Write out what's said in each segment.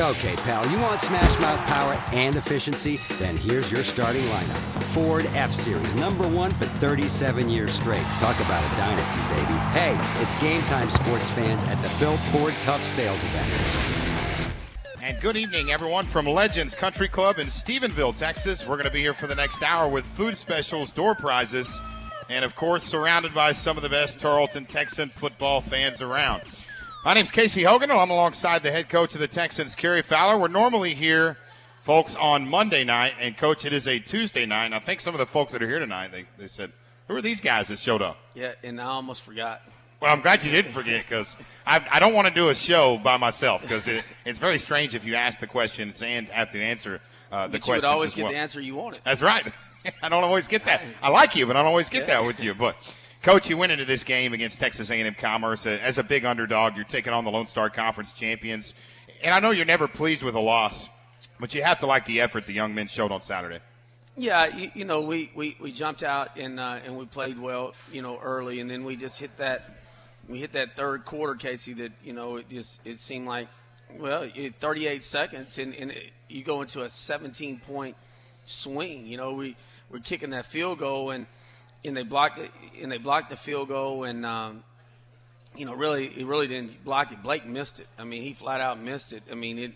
Okay, pal, you want smash mouth power and efficiency? Then here's your starting lineup. Ford F-Series, #1 for 37 years straight. Talk about a dynasty, baby. Hey, it's game time, sports fans, at the Bill Ford Tough Sales Event. And good evening, everyone, from Legends Country Club in Stephenville, Texas. We're going to be here for the next hour with food specials, door prizes, and, of course, surrounded by some of the best Tarleton Texan football fans around. My name's Casey Hogan, and I'm alongside the head coach of the Texans, Kerry Fowler. We're normally here, folks, on Monday night, and, Coach, it is a Tuesday night. And I think some of the folks that are here tonight, they said, who are these guys that showed up? Yeah, and I almost forgot. Well, I'm glad you didn't forget, because I don't want to do a show by myself, because it's very strange if you ask the questions and have to answer the questions. You would always as get well. the answer you wanted. That's right. I don't always get that. I like you, but I don't always get that with you. But, Coach, you went into this game against Texas A&M Commerce as a big underdog. You're taking on the Lone Star Conference champions. And I know you're never pleased with a loss, but you have to like the effort the young men showed on Saturday. Yeah, we jumped out and we played well, early, and then we just hit that third quarter, Casey, that, it seemed like, 38 seconds, and you go into a 17-point swing. We're kicking that field goal, and they blocked the field goal, and he really didn't block it. Blake missed it. I mean, he flat out missed it. I mean,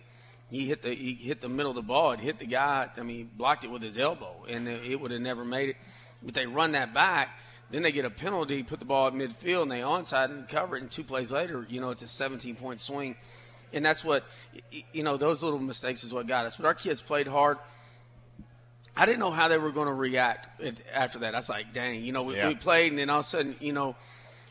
he hit the middle of the ball. It hit the guy. I mean, he blocked it with his elbow, and it would have never made it. But they run that back. Then they get a penalty, put the ball at midfield, and they onside and cover it. And 2 plays later, it's a 17-point swing. And that's what, those little mistakes is what got us. But our kids played hard. I didn't know how they were going to react after that. I was like, dang, we played, and then all of a sudden,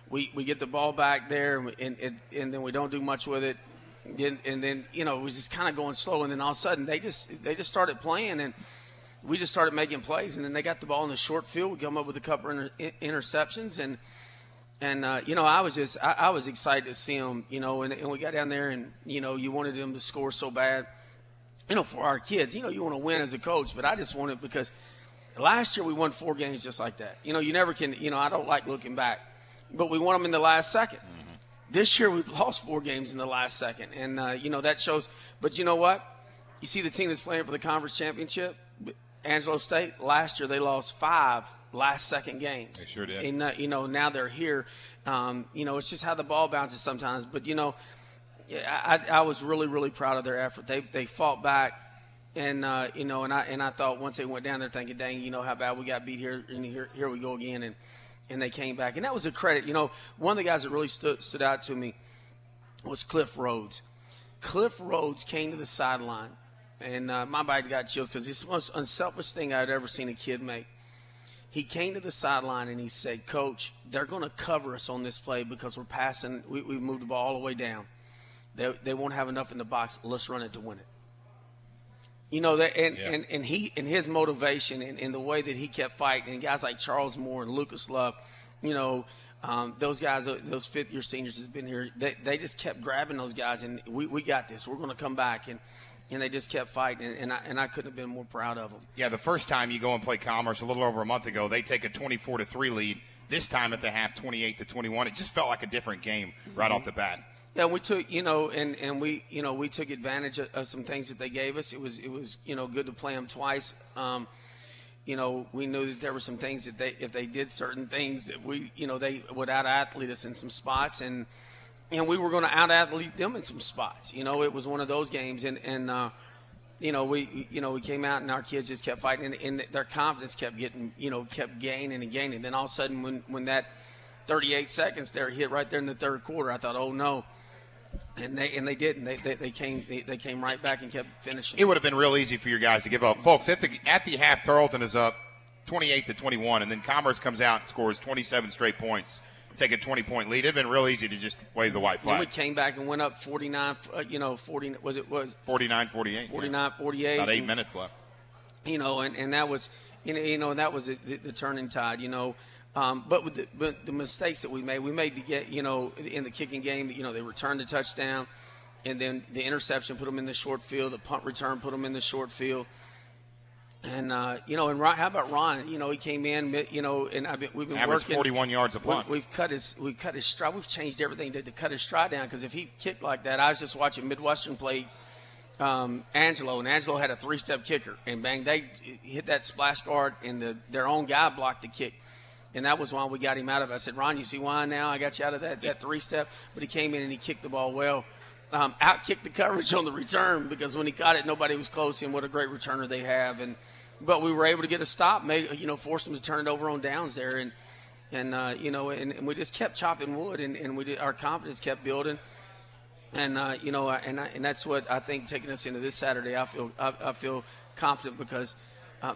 we get the ball back there, and then we don't do much with it. And then, it was just kind of going slow. And then all of a sudden, they just started playing, and we just started making plays. And then they got the ball in the short field. We come up with a couple interceptions, and I was excited to see them, and we got down there, and you wanted them to score so bad. For our kids, you want to win as a coach, but I just want it because last year we won 4 games just like that. You never can, I don't like looking back, but we won them in the last second. Mm-hmm. This year we've lost 4 games in the last second, and, that shows. But you know what? You see the team that's playing for the conference championship, Angelo State, last year they lost 5 last-second games. They sure did. And, now they're here. It's just how the ball bounces sometimes. But, I was really, really proud of their effort. They fought back, and I thought once they went down there thinking, dang, how bad we got beat here, and here we go again, and they came back, and that was a credit. One of the guys that really stood out to me was Cliff Rhodes. Cliff Rhodes came to the sideline, and my body got chills because it's the most unselfish thing I'd ever seen a kid make. He came to the sideline and he said, "Coach, they're going to cover us on this play because we're passing. We moved the ball all the way down. They won't have enough in the box. Let's run it to win it." And his motivation and the way that he kept fighting, and guys like Charles Moore and Lucas Love, those guys, those fifth-year seniors has been here. They just kept grabbing those guys, and we got this. We're going to come back, and they just kept fighting, and I couldn't have been more proud of them. Yeah, the first time you go and play Commerce a little over a month ago, they take a 24-3 lead. This time at the half, 28-21. It just felt like a different game right off the bat. Yeah, we took, we took advantage of some things that they gave us. It was, good to play them twice. We knew that there were some things that if they did certain things that they would out-athlete us in some spots, and we were going to out-athlete them in some spots. It was one of those games, and we came out and our kids just kept fighting, and their confidence kept gaining and gaining. Then all of a sudden, when that 38 seconds there hit right there in the third quarter, I thought, oh no. And they didn't. They came right back and kept finishing. It would have been real easy for your guys to give up, folks. At the half, Tarleton is up 28-21, and then Commerce comes out and scores 27 straight points, take a 20-point lead. It'd been real easy to just wave the white flag. Then we came back and went up 49. 49-48. 49-48. About 8 minutes left. And that was, that was the turning tide. But with the mistakes that we made to get, in the kicking game, they returned the touchdown, and then the interception put them in the short field. The punt return put them in the short field. And, and Ron, how about Ron? He came in, and we've been average working. 41 yards a punt. We've cut his stride. We've changed everything to cut his stride down, because if he kicked like that, I was just watching Midwestern play Angelo, and Angelo had a 3-step kicker, and bang, they hit that splash guard, and their own guy blocked the kick. And that was why we got him out of it. I said, Ron, you see why now I got you out of that 3-step? But he came in and he kicked the ball well. Out-kicked the coverage on the return because when he got it, nobody was close, and what a great returner they have. But we were able to get a stop, force them to turn it over on downs there. And we just kept chopping wood, and our confidence kept building. And that's what I think taking us into this Saturday. I feel confident because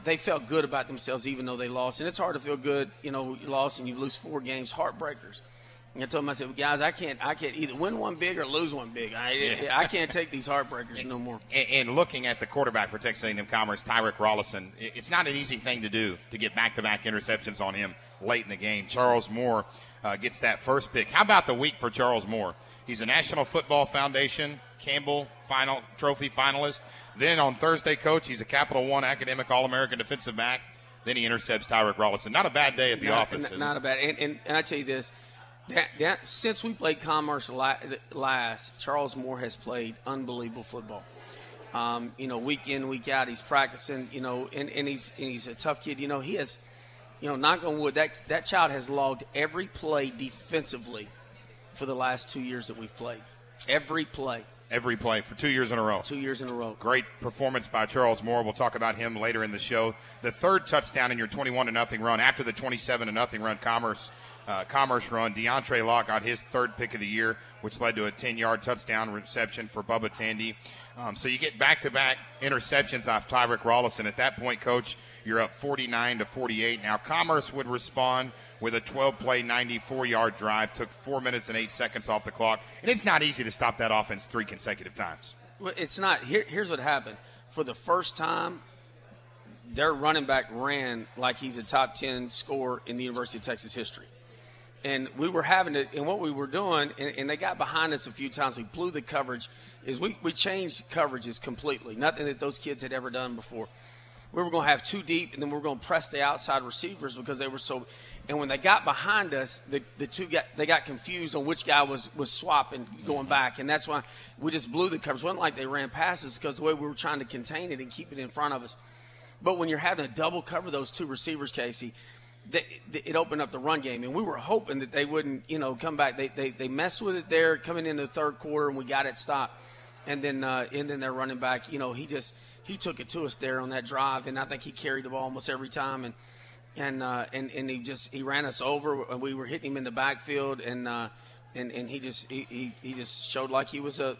they felt good about themselves even though they lost. And it's hard to feel good, you lost and you lose 4 games, heartbreakers. And I told them, I said, guys, I can't either win one big or lose one big. I can't take these heartbreakers no more. And looking at the quarterback for Texas A&M Commerce, Tyreek Rollison, it's not an easy thing to do to get back-to-back interceptions on him late in the game. Charles Moore gets that first pick. How about the week for Charles Moore? He's a National Football Foundation Campbell Trophy finalist. Then on Thursday, Coach, he's a Capital One Academic All-American defensive back. Then he intercepts Tyreek Rollison. Not a bad day at the office. Not a bad. And I tell you this, that since we played Commerce last, Charles Moore has played unbelievable football. Week in, week out, he's practicing. And he's a tough kid. He has, knock on wood, that child has logged every play defensively for the last 2 years that we've played. Every play. Every play for 2 years in a row. 2 years in a row. Great performance by Charles Moore. We'll talk about him later in the show. The third touchdown in your 21-0 run after the 27-0 run Commerce run. DeAndre Locke got his third pick of the year, which led to a 10-yard touchdown reception for Bubba Tandy. So you get back-to-back interceptions off Tyreek Rollison. At that point, Coach, you're up 49-48. Now Commerce would respond with a 12-play, 94-yard drive. Took 4 minutes and 8 seconds off the clock. And it's not easy to stop that offense 3 consecutive times. Well, it's not. Here's what happened. For the first time, their running back ran like he's a top 10 scorer in the University of Texas history. And we were having it, and what we were doing, and they got behind us a few times. We blew the coverage. Is we changed coverages completely. Nothing that those kids had ever done before. We were going to have 2 deep, and then we were going to press the outside receivers because they were so. And when they got behind us, they got confused on which guy was swapping, going back, and that's why we just blew the coverage. It wasn't like they ran past us because the way we were trying to contain it and keep it in front of us. But when you're having to double cover those 2 receivers, Casey, it opened up the run game, and we were hoping that they wouldn't, come back. They messed with it there coming into the third quarter, and we got it stopped. And then their running back, he took it to us there on that drive, and I think he carried the ball almost every time, and he ran us over, and we were hitting him in the backfield, and he just showed like he was a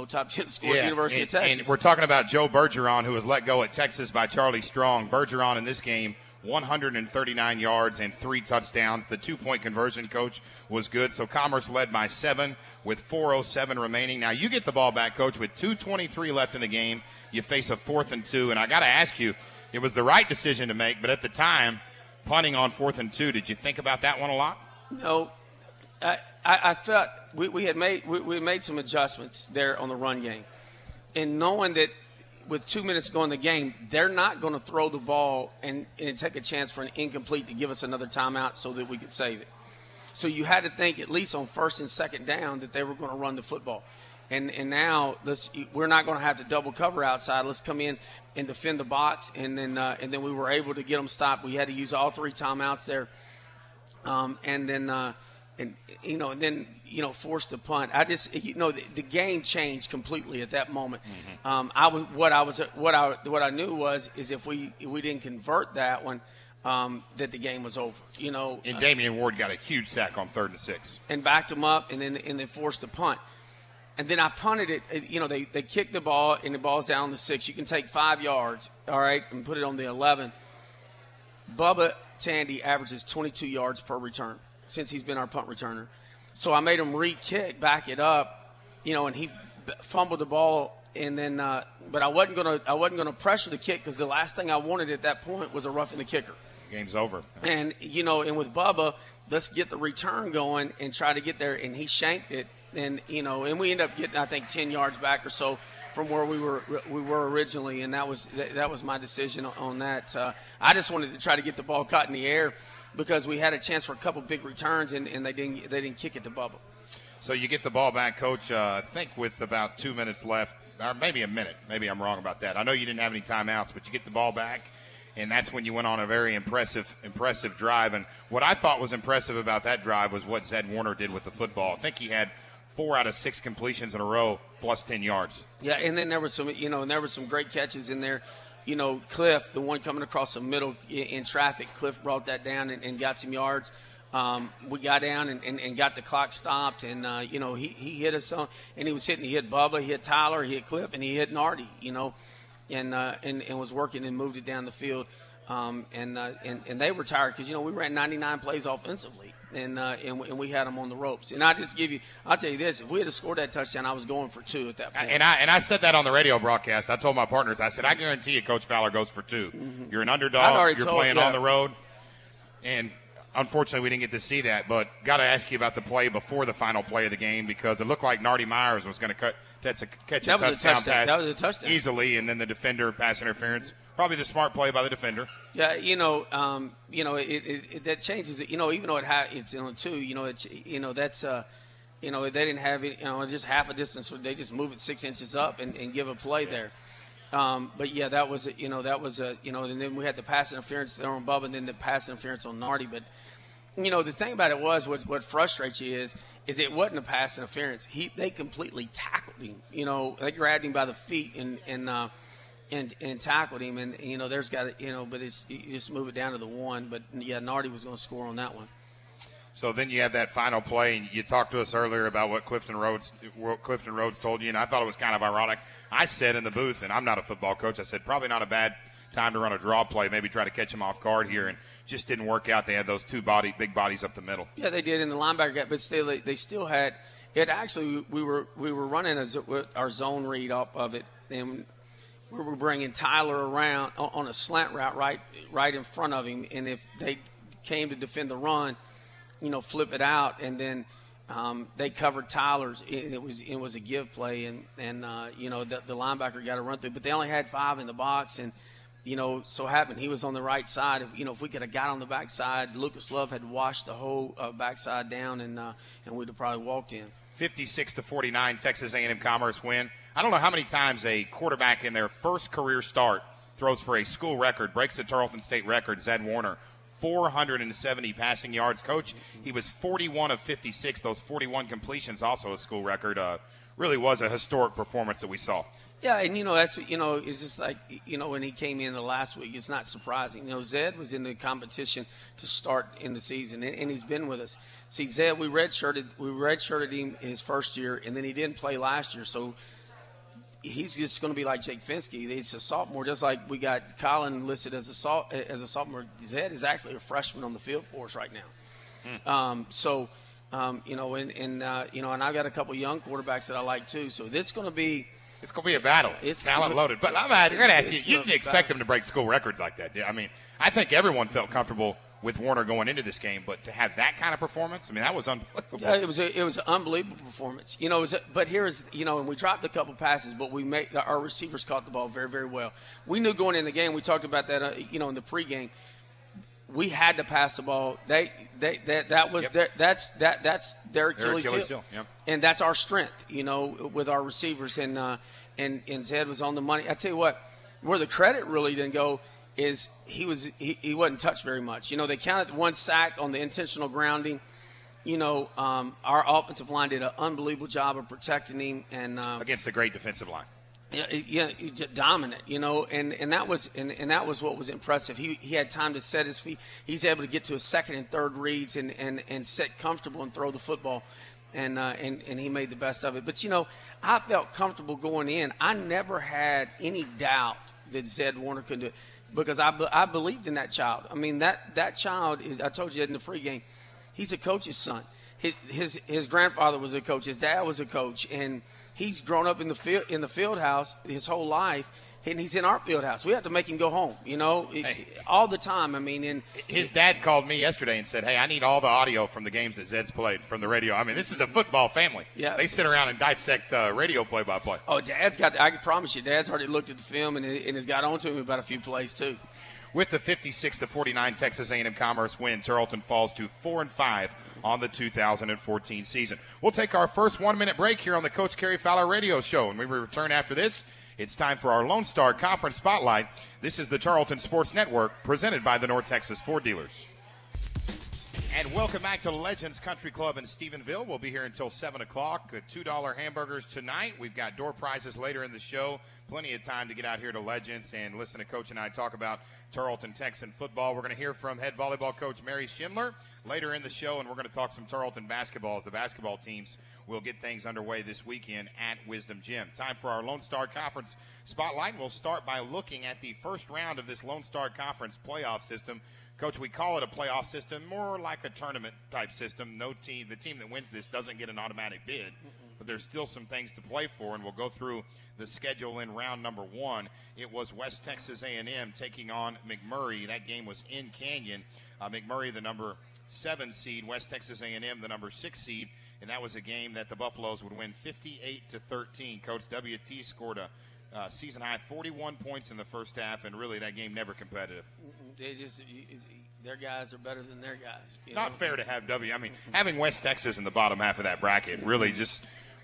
top 10 scorer at the University of Texas. And we're talking about Joe Bergeron, who was let go at Texas by Charlie Strong. Bergeron in this game, 139 yards and 3 touchdowns. The 2-point conversion, Coach, was good. So Commerce led by 7 with 4:07 remaining. Now you get the ball back, Coach, with 2:23 left in the game. You face a 4th and 2. And I got to ask you, it was the right decision to make, but at the time, punting on 4th and 2, did you think about that one a lot? No. I felt we had made some adjustments there on the run game. And knowing that with 2 minutes to go in the game, they're not going to throw the ball and take a chance for an incomplete to give us another timeout so that we could save it. So you had to think at least on 1st and 2nd down that they were going to run the football. And now we're not going to have to double cover outside. Let's come in and defend the box, and then we were able to get them stopped. We had to use all 3 timeouts there, and then force the punt. I just the game changed completely at that moment. Mm-hmm. What I knew was if we didn't convert that one, that the game was over. And Damian Ward got a huge sack on 3rd and 6, and backed them up, and then forced the punt. And then I punted it. They kicked the ball, and the ball's down on the 6. You can take 5 yards, all right, and put it on the 11. Bubba Tandy averages 22 yards per return since he's been our punt returner. So I made him re-kick, back it up, and he fumbled the ball. And then, but I wasn't gonna pressure the kick because the last thing I wanted at that point was a roughing the kicker. Game's over. And and with Bubba, let's get the return going and try to get there. And he shanked it. And and we ended up getting, I think, 10 yards back or so from where we were originally, and that was my decision on that. I just wanted to try to get the ball caught in the air because we had a chance for a couple big returns, and they didn't kick it to Bubba. So you get the ball back, Coach. I think with about 2 minutes left, or maybe a minute. Maybe I'm wrong about that. I know you didn't have any timeouts, but you get the ball back, and that's when you went on a very impressive drive. And what I thought was impressive about that drive was what Zed Warner did with the football. I think he had 4 out of 6 completions in a row, plus 10 yards. Yeah, and then there was some, some great catches in there. Cliff, the one coming across the middle in traffic, Cliff brought that down and got some yards. We got down and got the clock stopped, and he hit us on, and he hit Bubba, he hit Tyler, he hit Cliff, and he hit Nardi, and was working and moved it down the field. And they were tired because we ran 99 plays offensively, and we had them on the ropes. And I'll tell you this: if we had scored that touchdown, I was going for 2 at that point. And I said that on the radio broadcast. I told my partners, I said, I guarantee you, Coach Fowler goes for 2. Mm-hmm. You're an underdog. You're playing on the road, and unfortunately, we didn't get to see that. But got to ask you about the play before the final play of the game, because it looked like Nardi Myers was going to catch a touchdown pass that was a touchdown easily, and then the defender pass interference. Probably the smart play by the defender. Yeah, that changes it. Even though it's 2, that's they didn't have it. Just half a distance. They just move it 6 inches up and give a play there. But yeah, that was and then we had the pass interference there on Bubba, and then the pass interference on Nardi. But the thing about it was what frustrates you is it wasn't a pass interference. They completely tackled him. They grabbed him by the feet and tackled him, and there's got to but you just move it down to the 1. But yeah, Nardi was going to score on that one. So then you have that final play, and you talked to us earlier about what Clifton Rhodes told you, and I thought it was kind of ironic. I said in the booth, and I'm not a football coach, I said probably not a bad time to run a draw play, maybe try to catch him off guard here, and just didn't work out. They had those 2 big bodies up the middle. Yeah, they did in the linebacker gap, but still they still had it. Actually, we were running our zone read off of it, and we were bringing Tyler around on a slant route right in front of him, and if they came to defend the run, flip it out, and then they covered Tyler's. It was a give play, and the linebacker got a run through, but they only had 5 in the box, and so happened he was on the right side. If we could have got on the backside, Lucas Love had washed the whole backside down, and we'd have probably walked in. 56-49, Texas A&M Commerce win. I don't know how many times a quarterback in their first career start throws for a school record, breaks the Tarleton State record. Zed Warner, 470 passing yards. Coach, he was 41 of 56. Those 41 completions, also a school record. Really was a historic performance that we saw. Yeah, and that's it's just like when he came in the last week, it's not surprising. Zed was in the competition to start in the season, and he's been with us. See, Zed, we redshirted him his first year, and then he didn't play last year, so he's just going to be like Jake Finsky. He's a sophomore, just like we got Colin listed as a sophomore. Zed is actually a freshman on the field for us right now. And I've got a couple young quarterbacks that I like too. So it's going to be a battle. It's talent loaded. But I'm going to ask you, you didn't expect him to break school records like that. I mean, I think everyone felt comfortable with Warner going into this game, but to have that kind of performance, that was unbelievable. Yeah, it was an unbelievable performance. But here's, and we dropped a couple passes, but our receivers caught the ball very, very well. We knew going in the game, we talked about that, in the pregame, we had to pass the ball. That's their Achilles heel. Yep. And that's our strength, with our receivers, and Zed was on the money. I tell you what, where the credit really didn't go is he wasn't touched very much. They counted 1 sack on the intentional grounding. Our offensive line did an unbelievable job of protecting him, and against a great defensive line. Yeah, dominant, and that was what was impressive. He had time to set his feet. He's able to get to his second and third reads and sit comfortable and throw the football, and he made the best of it. But I felt comfortable going in. I never had any doubt that Zed Warner could do it, because I believed in that child. I mean, that child is, I told you that in the pregame, he's a coach's son. His grandfather was a coach. His dad was a coach, and he's grown up in the field house his whole life, and he's in our field house. We have to make him go home, all the time. And his dad called me yesterday and said, "Hey, I need all the audio from the games that Zed's played from the radio." This is a football family. Yeah, they sit around and dissect radio play-by-play. Oh, Dad's got. I can promise you, Dad's already looked at the film and has got on to him about a few plays too. With the 56-49 Texas A&M Commerce win, Tarleton falls to 4-5 on the 2014 season. We'll take our first 1-minute break here on the Coach Kerry Fowler Radio Show, and when we return after this, it's time for our Lone Star Conference Spotlight. This is the Tarleton Sports Network, presented by the North Texas Ford Dealers. And welcome back to Legends Country Club in Stephenville. We'll be here until 7 o'clock. $2 hamburgers tonight. We've got door prizes later in the show. Plenty of time to get out here to Legends and listen to Coach and I talk about Tarleton Texan football. We're going to hear from head volleyball coach Mary Schindler later in the show, and we're going to talk some Tarleton basketball as the basketball teams will get things underway this weekend at Wisdom Gym. Time for our Lone Star Conference Spotlight, and we'll start by looking at the first round of this Lone Star Conference playoff system. Coach, we call it a playoff system, more like a tournament-type system. The team that wins this doesn't get an automatic bid, but there's still some things to play for, and we'll go through the schedule in round number 1. It was West Texas A&M taking on McMurray. That game was in Canyon. McMurray, the number 7 seed, West Texas A&M, the number 6 seed, and that was a game that the Buffaloes would win 58-13. Coach, WT scored a season-high 41 points in the first half, and really that game never competitive. Their guys are better than their guys. Not fair to have having West Texas in the bottom half of that bracket really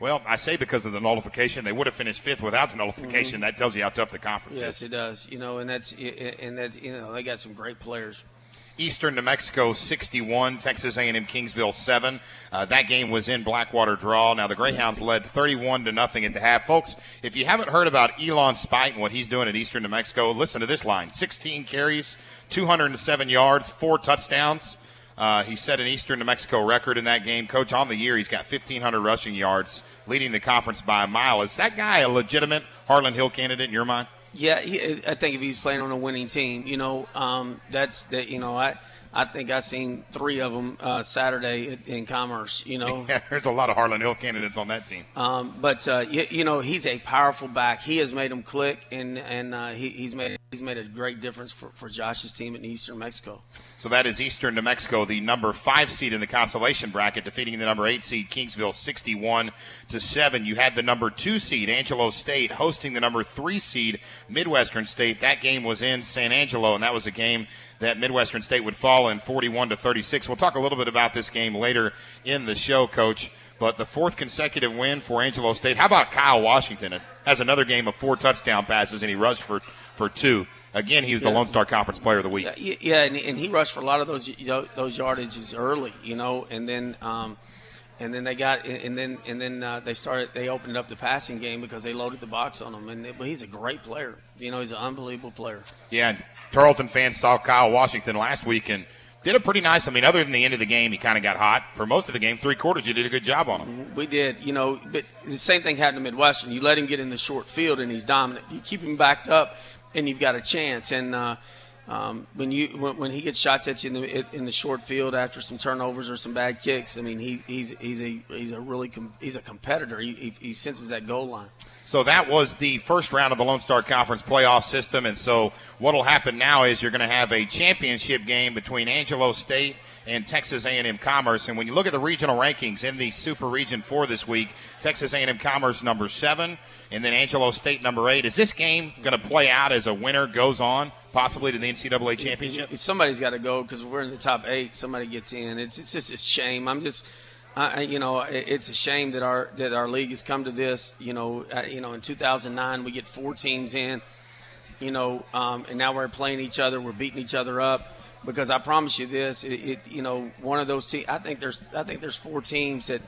I say because of the nullification, they would have finished 5th without the nullification. That tells you how tough the conference is. Yes, it does. And that's they got some great players. Eastern New Mexico 61, Texas A&M Kingsville 7. That game was in Blackwater draw. Now the Greyhounds led 31-0 at the half. Folks, if you haven't heard about Elon Spite and what he's doing at Eastern New Mexico, listen to this line. 16 carries, 207 yards, 4 touchdowns. He set an Eastern New Mexico record in that game. Coach, on the year, he's got 1,500 rushing yards, leading the conference by a mile. Is that guy a legitimate Harlan Hill candidate in your mind? Yeah, I think if he's playing on a winning team, I think I've seen 3 of them Saturday in Commerce. Yeah, there's a lot of Harlan Hill candidates on that team. But he's a powerful back. He has made them click, and he's made a great difference for Josh's team in Eastern Mexico. So that is Eastern New Mexico, the number 5 seed in the consolation bracket, defeating the number 8 seed Kingsville 61-7. You had the number 2 seed Angelo State hosting the number 3 seed Midwestern State. That game was in San Angelo, and that was a game that Midwestern State would fall in 41-36. We'll talk a little bit about this game later in the show, Coach. But the 4th consecutive win for Angelo State. How about Kyle Washington? It has another game of 4 touchdown passes, and he rushed for 2. Again, he was the Lone Star Conference Player of the Week. Yeah, and he rushed for a lot of those yardages early, and then they opened up the passing game because they loaded the box on him. But he's a great player. He's an unbelievable player. Yeah, Tarleton fans saw Kyle Washington last week and did a pretty nice. Other than the end of the game, he kind of got hot. For most of the game, 3 quarters, you did a good job on him. We did, but the same thing happened to Midwestern. You let him get in the short field, and he's dominant. You keep him backed up, and you've got a chance. And when he gets shots at you in the short field after some turnovers or some bad kicks, he's a competitor. He senses that goal line. So that was the first round of the Lone Star Conference playoff system, and so what will happen now is you're going to have a championship game between Angelo State and Texas A&M Commerce. And when you look at the regional rankings in the Super Region 4 this week, Texas A&M Commerce number 7, and then Angelo State number 8. Is this game going to play out as a winner goes on, possibly to the NCAA championship? Somebody's got to go because we're in the top 8. Somebody gets in. It's just a shame. It's a shame that our league has come to this. In 2009 we get 4 teams in. And now we're playing each other. We're beating each other up. Because I promise you this, one of those teams. I think there's 4 teams that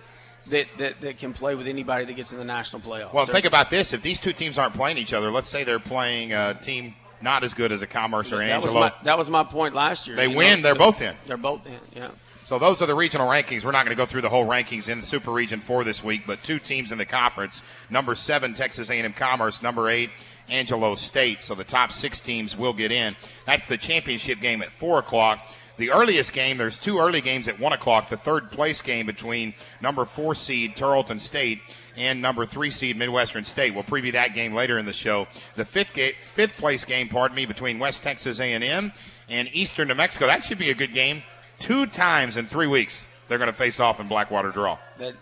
can play with anybody that gets in the national playoffs. Well, think about this: if these 2 teams aren't playing each other, let's say they're playing a team not as good as a Commerce or an Angelo. That was my point last year. They win; they're both in. They're both in. Yeah. So those are the regional rankings. We're not going to go through the whole rankings in the Super Region 4 this week, but 2 teams in the conference: number 7 Texas A&M Commerce, number 8 Angelo State. So the top 6 teams will get in. That's the championship game at 4 o'clock. The earliest game, there's 2 early games at 1 o'clock. The 3rd place game between number 4 seed Tarleton State and number 3 seed Midwestern State. We'll preview that game later in the show. The 5th place game, between West Texas A&M and Eastern New Mexico. That should be a good game. 2 times in 3 weeks they're going to face off in Blackwater draw.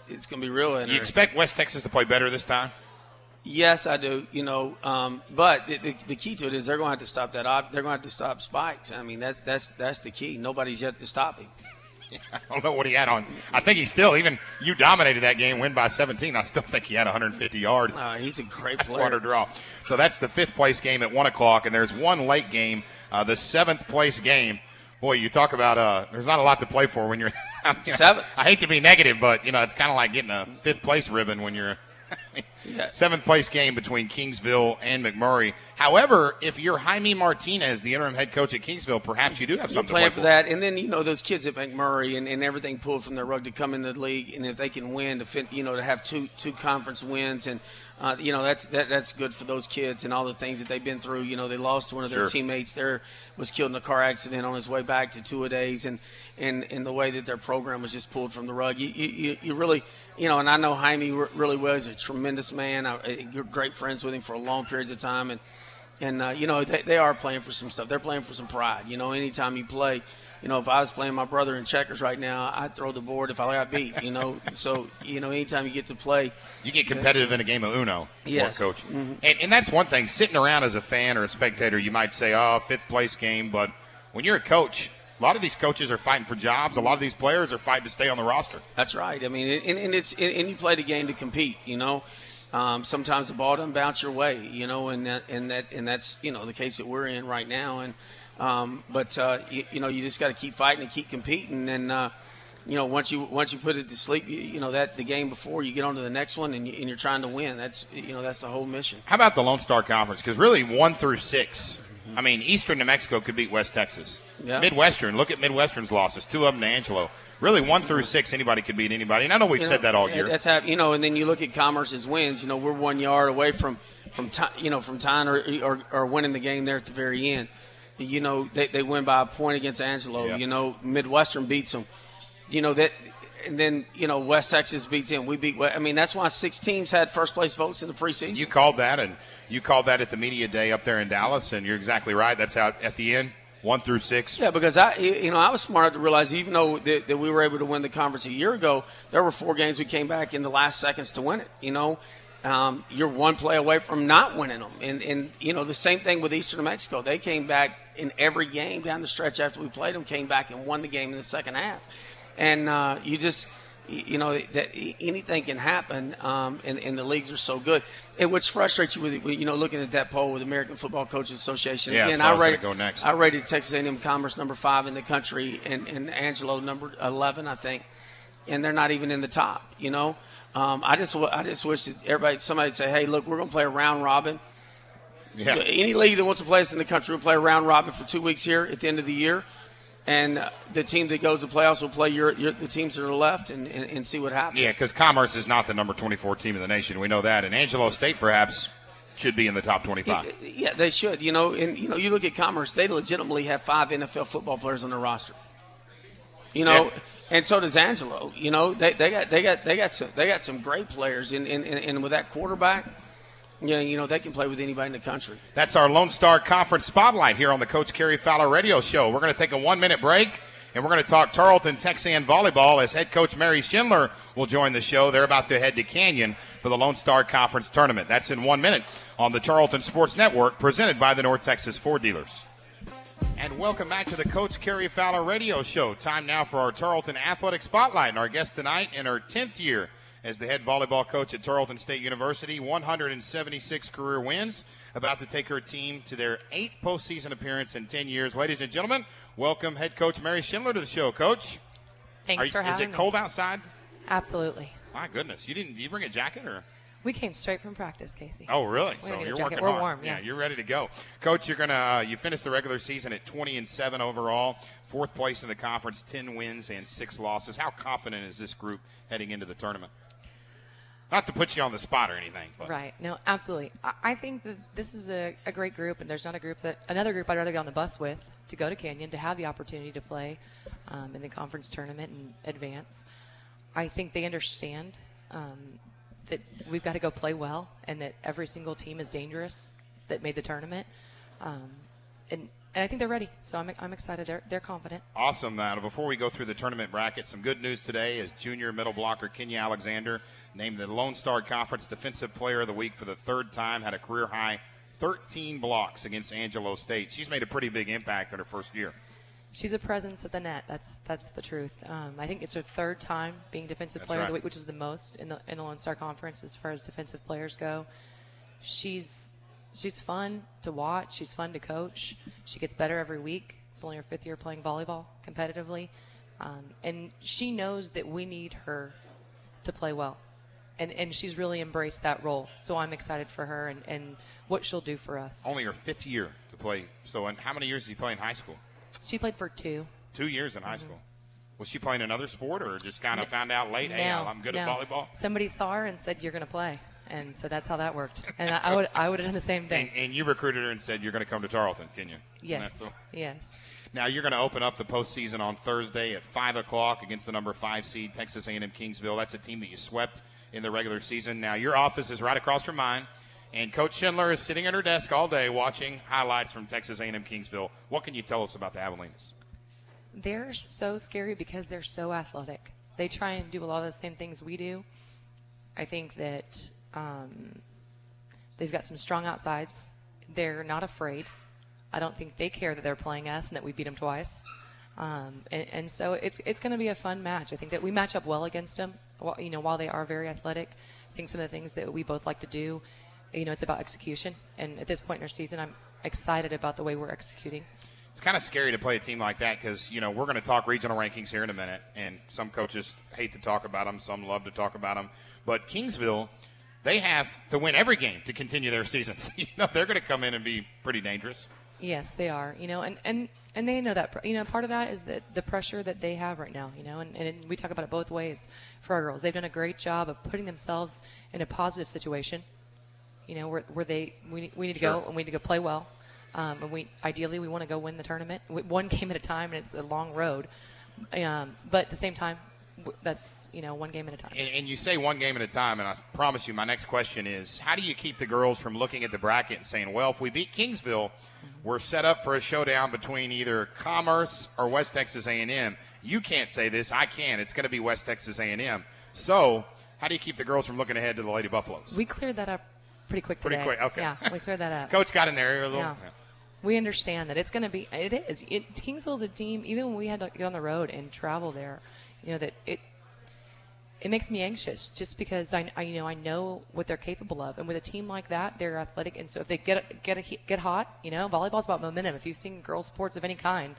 It's going to be real interesting. You expect West Texas to play better this time? Yes, I do. But the key to it is they're going to have to stop that. They're going to have to stop Spikes. That's the key. Nobody's yet to stop him. I don't know what he had on. I think he still, even you dominated that game, win by 17. I still think he had 150 yards. He's a great player. Quarter draw. So that's the 5th place game at 1 o'clock, and there's one late game, the 7th place game. Boy, you talk about there's not a lot to play for when you're 7th. I hate to be negative, but it's kind of like getting a 5th place ribbon when you're 7th place game between Kingsville and McMurray. However, if you're Jaime Martinez, the interim head coach at Kingsville, perhaps you do have something to play for that. And then those kids at McMurray and everything pulled from their rug to come into the league, and if they can win to have two conference wins, and that's good for those kids and all the things that they've been through. They lost one of their teammates there, was killed in a car accident on his way back to two-a-days, and the way that their program was just pulled from the rug. You really, and I know Jaime really well. He's a tremendous man. You're great friends with him for a long periods of time, and they are playing for some stuff. They're playing for some pride. Anytime you play, if I was playing my brother in checkers right now, I'd throw the board if I got beat. So anytime you get to play, you get competitive in a game of Uno. Yes, Coach. Mm-hmm. And that's one thing. Sitting around as a fan or a spectator, you might say, 5th place game, but when you're a coach, a lot of these coaches are fighting for jobs. A lot of these players are fighting to stay on the roster. That's right. I mean, and you play the game to compete. Sometimes the ball doesn't bounce your way. And that's the case that we're in right now. And you just got to keep fighting and keep competing. And once you put it to sleep, that the game before you get on to the next one and you're trying to win. That's the whole mission. How about the Lone Star Conference? Because really 1 through 6. I mean, Eastern New Mexico could beat West Texas. Yeah. Midwestern, look at Midwestern's losses, 2 of them to Angelo. Really, 1 through 6, anybody could beat anybody. And I know we've said that all year. That's and then you look at Commerce's wins. We're 1 yard away from tying or winning the game there at the very end. They win by a point against Angelo. Yeah. Midwestern beats them. And then West Texas beats them. We beat. I mean, that's why 6 teams had first place votes in the preseason. You called that, and you called that at the media day up there in Dallas, and you're exactly right. That's how at the end, 1 through 6. Yeah, because I was smart enough to realize even though that we were able to win the conference a year ago, there were 4 games we came back in the last seconds to win it. You're 1 play away from not winning them, and the same thing with Eastern New Mexico. They came back in every game down the stretch after we played them, came back and won the game in the second half. And that anything can happen, and the leagues are so good. And which frustrates you with looking at that poll with the American Football Coaches Association. Yeah, again, I rated Texas A&M Commerce number 5 in the country, and Angelo number 11, I think, and they're not even in the top. I just wish that somebody would say, hey, look, we're going to play a round robin. Yeah. Any league that wants to play us in the country will play a round robin for 2 weeks here at the end of the year. And the team that goes to playoffs will play the teams that are left and see what happens. Yeah, because Commerce is not the number 24 team in the nation. We know that. And Angelo State perhaps should be in the top 25. Yeah, they should. You look at Commerce, they legitimately have 5 NFL football players on their roster. And so does Angelo. They got some great players. And with that quarterback, they can play with anybody in the country. That's our Lone Star Conference Spotlight here on the Coach Kerry Fowler Radio Show. We're going to take a 1-minute break, and we're going to talk Tarleton Texan volleyball as head coach Mary Schindler will join the show. They're about to head to Canyon for the Lone Star Conference Tournament. That's in 1 minute on the Tarleton Sports Network, presented by the North Texas Ford Dealers. And welcome back to the Coach Kerry Fowler Radio Show. Time now for our Tarleton Athletic Spotlight. And our guest tonight in her 10th year as the head volleyball coach at Tarleton State University, 176 career wins, about to take her team to their 8th postseason appearance in 10 years. Ladies and gentlemen, welcome head coach Mary Schindler to the show. Coach, thanks for having me. Is it cold outside? Absolutely. My goodness, you bring a jacket or? We came straight from practice, Casey. Oh, really? We So need a you're jacket. working We're hard. warm, yeah. You're ready to go. Coach, you're gonna you finished the regular season at 20-7 overall, 4th place in the conference, 10 wins and 6 losses. How confident is this group heading into the tournament? Not to put you on the spot or anything. But. Right. No, absolutely. I think that this is a great group, and there's not another group I'd rather get on the bus with to go to Canyon to have the opportunity to play in the conference tournament and advance. I think they understand that we've got to go play well and that every single team is dangerous that made the tournament. And I think they're ready, so I'm excited. They're confident. Awesome. Before we go through the tournament bracket, some good news today is junior middle blocker Kenya Alexander named the Lone Star Conference Defensive Player of the Week for the 3rd time, had a career-high 13 blocks against Angelo State. She's made a pretty big impact in her first year. She's a presence at the net. That's the truth. I think it's her third time being Defensive Player of the Week, which is the most in the Lone Star Conference as far as defensive players go. She's fun to watch. She's fun to coach. She gets better every week. It's only her 5th year playing volleyball competitively. And she knows that we need her to play well. And she's really embraced that role. So I'm excited for her and what she'll do for us. Only her 5th year to play. So and how many years did you play in high school? She played for 2. 2 years in high school. Was she playing another sport or just kind of found out late, hey, I'm good at volleyball? Somebody saw her and said, you're going to play. And so that's how that worked. And I would have done the same thing. And you recruited her and said, you're going to come to Tarleton, can you? Yes, yes. Now you're going to open up the postseason on Thursday at 5 o'clock against the number 5 seed, Texas A&M Kingsville. That's a team that you swept in the regular season. Now your office is right across from mine, and Coach Schindler is sitting at her desk all day watching highlights from Texas A&M Kingsville. What can you tell us about the Javelinas? They're so scary because they're so athletic. They try and do a lot of the same things we do. I think that they've got some strong outsides. They're not afraid. I don't think they care that they're playing us and that we beat them twice. And so it's going to be a fun match. I think that we match up well against them. While they are very athletic, I think some of the things that we both like to do, it's about execution. And at this point in our season, I'm excited about the way we're executing. It's kind of scary to play a team like that because, we're going to talk regional rankings here in a minute, and some coaches hate to talk about them, some love to talk about them. But Kingsville, they have to win every game to continue their seasons. They're going to come in and be pretty dangerous. Yes, they are. And they know that. Part of that is that the pressure that they have right now. And we talk about it both ways for our girls. They've done a great job of putting themselves in a positive situation. Where we need to go and we need to go play well. And ideally we want to go win the tournament one game at a time, and it's a long road. But at the same time, that's one game at a time. And you say one game at a time, and I promise you my next question is, how do you keep the girls from looking at the bracket and saying, well, if we beat Kingsville, we're set up for a showdown between either Commerce or West Texas A&M. You can't say this, I can. It's going to be West Texas A&M. So how do you keep the girls from looking ahead to the Lady Buffaloes? We cleared that up pretty quick today. Pretty quick, okay. Yeah, we cleared that up. Coach got in there. Yeah. We understand that it's going to be – it is. Kingsville's a team, even when we had to get on the road and travel there, that it makes me anxious just because I know what they're capable of. And with a team like that, they're athletic. And so if they get hot, volleyball's about momentum. If you've seen girls' sports of any kind,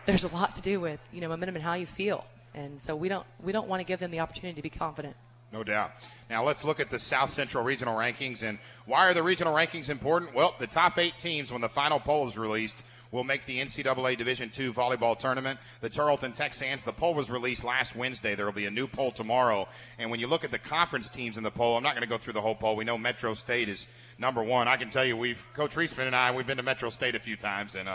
there's a lot to do with, momentum and how you feel. And so we don't want to give them the opportunity to be confident. No doubt. Now let's look at the South Central regional rankings. And why are the regional rankings important? Well, the top 8 teams, when the final poll is released, will make the NCAA Division II volleyball tournament. The Tarleton Texans, the poll was released last Wednesday. There will be a new poll tomorrow. And when you look at the conference teams in the poll, I'm not going to go through the whole poll. We know Metro State is number 1. I can tell you, Coach Reisman and I, we've been to Metro State a few times, and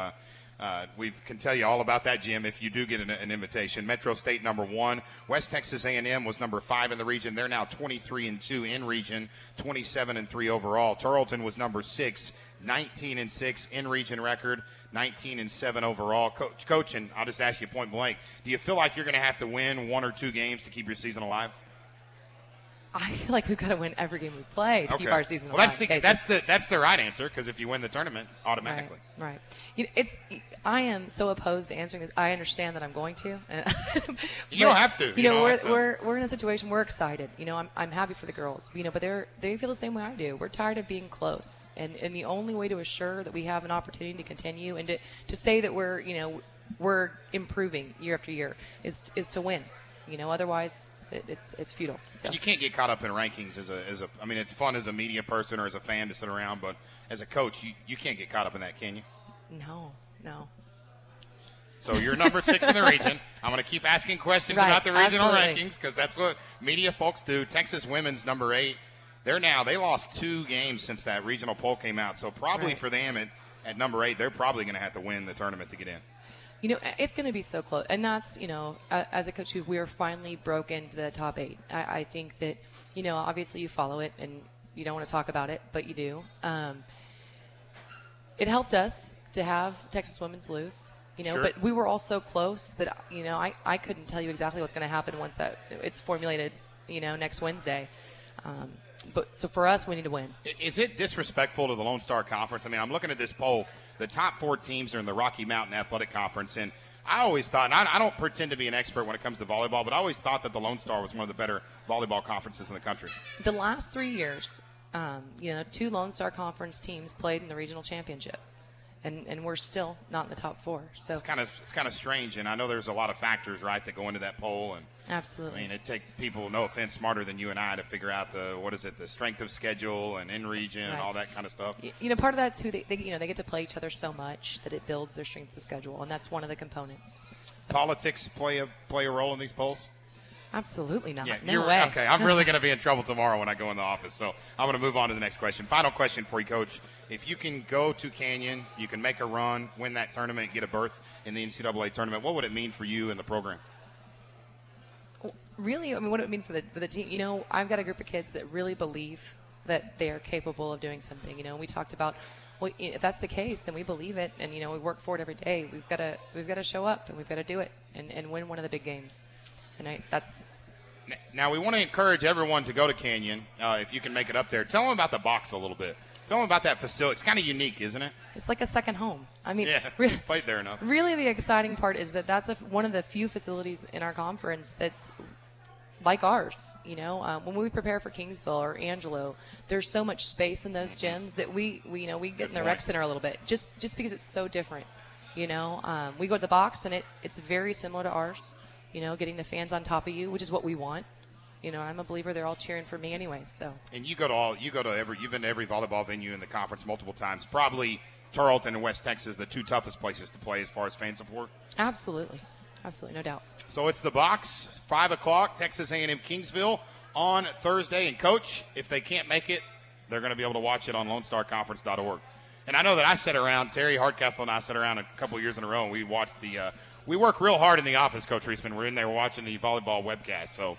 we can tell you all about that, Jim, if you do get an invitation. Metro State number 1. West Texas A&M was number 5 in the region. They're now 23-2 in region, 27-3 overall. Tarleton was number 6, 19-6 in region record, 19-7 overall. Coach, and I'll just ask you point blank, do you feel like you're going to have to win 1 or 2 games to keep your season alive? I feel like we've got to win every game we play to keep our season alive. Well, that's the right answer, because if you win the tournament, automatically. Right. I am so opposed to answering this. I understand that I'm going to. You don't have to. We're in a situation. We're excited. I'm happy for the girls. But they feel the same way I do. We're tired of being close, and the only way to assure that we have an opportunity to continue and to say that we're improving year after year is to win. Otherwise it's futile. So. You can't get caught up in rankings I mean, it's fun as a media person or as a fan to sit around, but as a coach, you can't get caught up in that, can you? No. So you're number 6 in the region. I'm going to keep asking questions about the regional rankings because that's what media folks do. Texas women's number 8. They lost 2 games since that regional poll came out. So probably for them at number 8, they're probably going to have to win the tournament to get in. It's going to be so close. And that's, as a coach, we are finally broken to the top 8. I think that, obviously you follow it and you don't want to talk about it, but you do. It helped us to have Texas women's lose, Sure. But we were all so close that, I couldn't tell you exactly what's going to happen once that it's formulated, next Wednesday. But so for us, we need to win. Is it disrespectful to the Lone Star Conference? I mean, I'm looking at this poll. The top 4 teams are in the Rocky Mountain Athletic Conference, and I always thought, and I don't pretend to be an expert when it comes to volleyball, but I always thought that the Lone Star was one of the better volleyball conferences in the country. The last 3 years, 2 Lone Star Conference teams played in the regional championship, and we're still not in the top 4. So it's kind of strange, and I know there's a lot of factors, right, that go into that poll. And absolutely. I mean, it take people, no offense, smarter than you and I to figure out the strength of schedule and in region and all that kind of stuff. Part of that too, they get to play each other so much that it builds their strength of schedule, and that's one of the components. So. Politics play a role in these polls? Absolutely not. Yeah, no way. Okay, I'm really going to be in trouble tomorrow when I go in the office, so I'm going to move on to the next question. Final question for you, Coach. If you can go to Canyon, you can make a run, win that tournament, get a berth in the NCAA tournament, what would it mean for you and the program? Really, I mean, what it would mean for the team? I've got a group of kids that really believe that they are capable of doing something. We talked about, well, if that's the case, then we believe it, and we work for it every day. We've got to show up, and we've got to do it, and win one of the big games. And that's. Now we want to encourage everyone to go to Canyon if you can make it up there. Tell them about the box a little bit. Tell them about that facility. It's kind of unique, isn't it? It's like a second home. I mean, yeah, really, played there enough. Really, the exciting part is that that's one of the few facilities in our conference that's like ours. When we prepare for Kingsville or Angelo, there's so much space in those gyms that we get in the rec center a little bit just because it's so different. We go to the box and it's very similar to ours. Getting the fans on top of you, which is what we want. I'm a believer they're all cheering for me anyway. So. And you've been to every volleyball venue in the conference multiple times. Probably Tarleton and West Texas, the 2 toughest places to play as far as fan support. Absolutely, no doubt. So it's the box, 5 o'clock, Texas A&M Kingsville on Thursday. And Coach, if they can't make it, they're going to be able to watch it on LoneStarConference.org. And I know that I sat around, Terry Hardcastle and I sat around a couple years in a row, and we watched we work real hard in the office, Coach Reisman. We're in there watching the volleyball webcast. So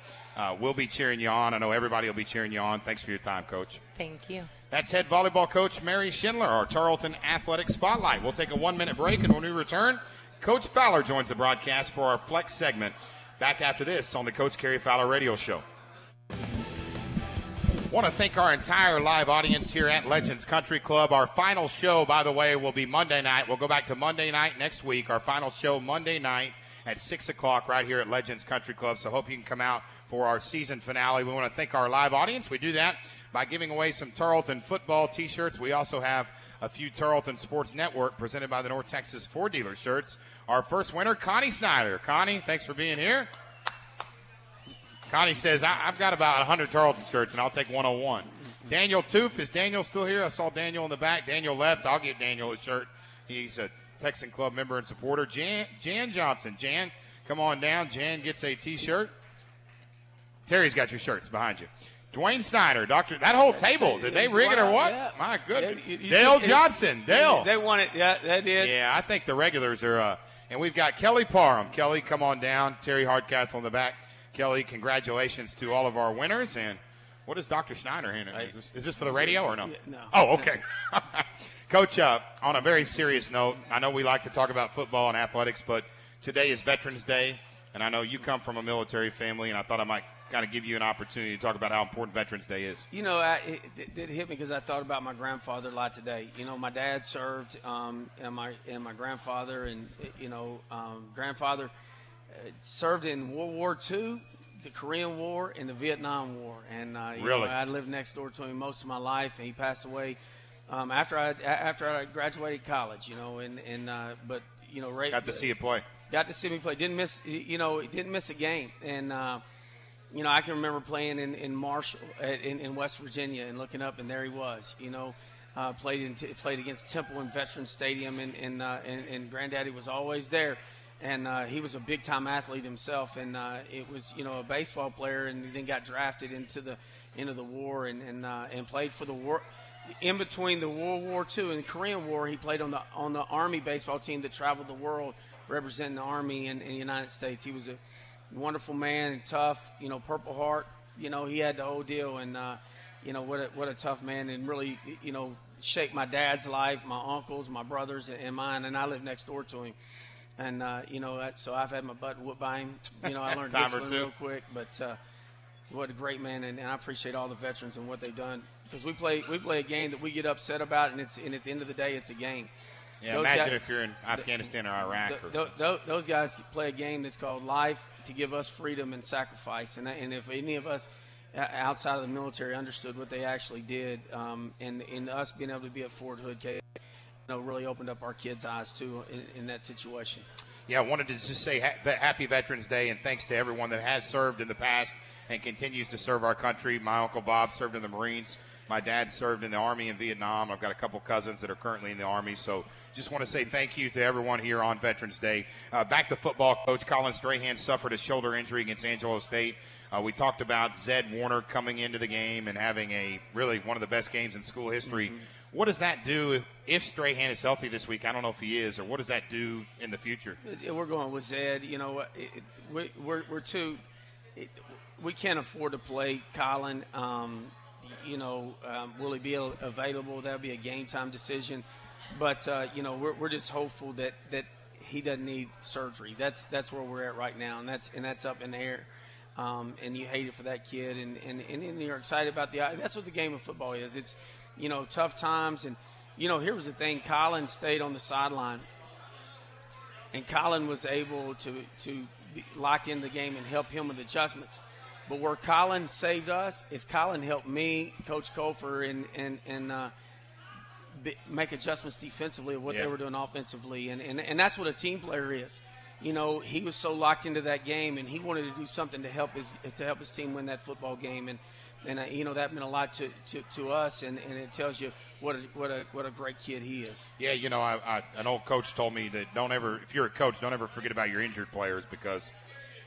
we'll be cheering you on. I know everybody will be cheering you on. Thanks for your time, Coach. Thank you. That's head volleyball coach Mary Schindler, our Tarleton Athletic Spotlight. We'll take a 1-minute break, and when we return, Coach Fowler joins the broadcast for our Flex segment. Back after this on the Coach Kerry Fowler Radio Show. Want to thank our entire live audience here at Legends Country Club. Our final show, by the way, will be Monday night. We'll go back to Monday night next week. Our final show Monday night at 6 o'clock right here at Legends Country Club. So hope you can come out for our season finale. We want to thank our live audience. We do that by giving away some Tarleton football T-shirts. We also have a few Tarleton Sports Network presented by the North Texas Ford Dealer shirts. Our first winner, Connie Snyder. Connie, thanks for being here. Connie says, I've got about 100 Tarleton shirts, and I'll take 101. Daniel Toof, is Daniel still here? I saw Daniel in the back. Daniel left. I'll give Daniel a shirt. He's a Texan Club member and supporter. Jan Johnson. Jan, come on down. Jan gets a T-shirt. Terry's got your shirts behind you. Dwayne Snyder, Doctor, that whole table, did they rig it or what? Yeah. My goodness. Dale Johnson. Dale. They won it. Yeah, they did. Yeah, I think the regulars are, and we've got Kelly Parham. Kelly, come on down. Terry Hardcastle in the back. Kelly, congratulations to all of our winners. And what is Dr. Snyder handing? Is this for the radio or no? No. Oh, okay. Coach, on a very serious note, I know we like to talk about football and athletics, but today is Veterans Day, and I know you come from a military family, and I thought I might kind of give you an opportunity to talk about how important Veterans Day is. It hit me because I thought about my grandfather a lot today. My dad served, and my grandfather, and grandfather served in World War II, the Korean War, and the Vietnam War. And really? I lived next door to him most of my life, and he passed away after I graduated college. Got to see you play. Got to see me play. Didn't miss a game. And I can remember playing in Marshall in West Virginia and looking up, and there he was. Played against Temple in Veterans Stadium, and Granddaddy was always there. And he was a big-time athlete himself, and it was a baseball player, and then got drafted into the war, and played for the war. In between the World War II and Korean War, he played on the Army baseball team that traveled the world representing the Army in the United States. He was a wonderful man and tough, Purple Heart. He had the whole deal, and what a tough man, and really shaped my dad's life, my uncles, my brothers, and mine. And I lived next door to him. And, so I've had my butt whooped by him. I learned discipline real quick. But, what a great man, and I appreciate all the veterans and what they've done, because we play a game that we get upset about, and at the end of the day, it's a game. Yeah, imagine if you're in Afghanistan or Iraq. Those guys play a game that's called life to give us freedom and sacrifice. And if any of us outside of the military understood what they actually did, and us being able to be at Fort Hood, really opened up our kids' eyes too in that situation. Yeah, I wanted to just say happy Veterans Day, and thanks to everyone that has served in the past and continues to serve our country. My Uncle Bob served in the Marines. My dad served in the Army in Vietnam. I've got a couple cousins that are currently in the Army. So just want to say thank you to everyone here on Veterans Day. Back to football, Coach Colin Strahan suffered a shoulder injury against Angelo State. We talked about Zed Warner coming into the game and having really one of the best games in school history. Mm-hmm. What does that do if Strahan is healthy this week? I don't know if he is, or what does that do in the future? We're going with Zed. We're too – we can't afford to play Colin. Will he be available? That'll be a game time decision. But we're just hopeful that he doesn't need surgery. That's where we're at right now, and that's up in the air. And you hate it for that kid, and you're excited about that's what the game of football is. It's tough times, and here was the thing. Colin stayed on the sideline, and Colin was able to be locked in the game and help him with adjustments. But where Colin saved us is Colin helped me, Coach Kofer, and make adjustments defensively of what they were doing offensively. And that's what a team player is. He was so locked into that game, and he wanted to do something to help his team win that football game. And that meant a lot to us, and it tells you what a great kid he is. Yeah, an old coach told me that if you're a coach, don't ever forget about your injured players, because